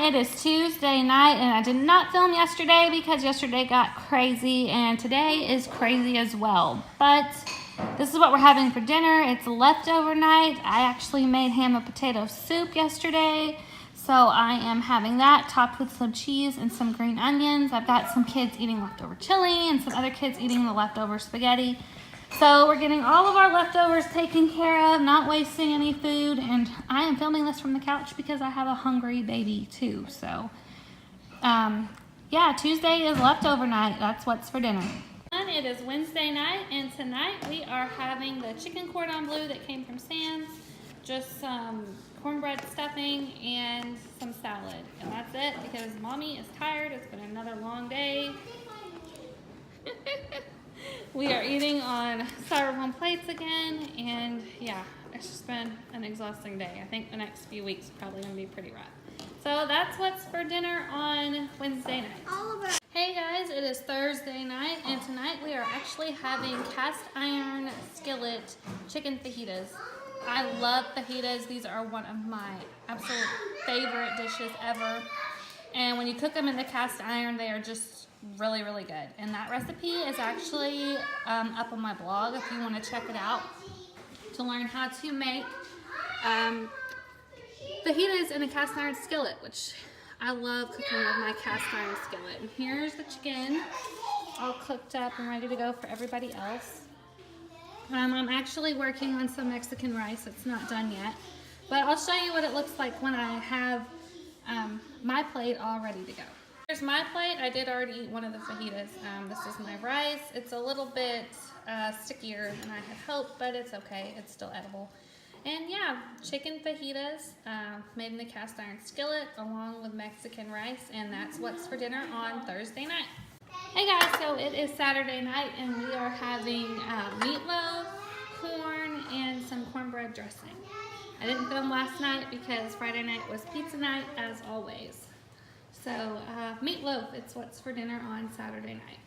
It is Tuesday night, and I did not film yesterday because yesterday got crazy, and today is crazy as well. But this is what we're having for dinner. It's leftover night. I actually made ham and potato soup yesterday, so I am having that topped with some cheese and some green onions. I've got some kids eating leftover chili and some other kids eating the leftover spaghetti. So we're getting all of our leftovers taken care of, not wasting any food, and I am filming this from the couch because I have a hungry baby too. So, yeah, Tuesday is leftover night. That's what's for dinner. It is Wednesday night, and tonight we are having the chicken cordon bleu that came from Sam's, just some cornbread stuffing and some salad, and that's it because Mommy is tired. It's been another long day. We are eating on styrofoam plates again, and yeah, it's just been an exhausting day. I think the next few weeks are probably going to be pretty rough. So that's what's for dinner on Wednesday night. Hey guys, it is Thursday night, and tonight we are actually having cast iron skillet chicken fajitas. I love fajitas. These are one of my absolute favorite dishes ever. And when you cook them in the cast iron, they are just really, really good. And that recipe is actually up on my blog if you want to check it out to learn how to make fajitas in a cast iron skillet, which I love cooking with my cast iron skillet. And here's the chicken all cooked up and ready to go for everybody else. I'm actually working on some Mexican rice. It's not done yet, but I'll show you what it looks like when I have my plate all ready to go. Here's my plate. I did already eat one of the fajitas. This is my rice. It's a little bit stickier than I had hoped, but it's okay. It's still edible. And yeah, chicken fajitas made in the cast iron skillet along with Mexican rice, and that's what's for dinner on Thursday night. Hey guys, so it is Saturday night, and we are having meatloaf, corn, and some cornbread dressing. I didn't film last night because Friday night was pizza night as always. So meatloaf, it's what's for dinner on Saturday night.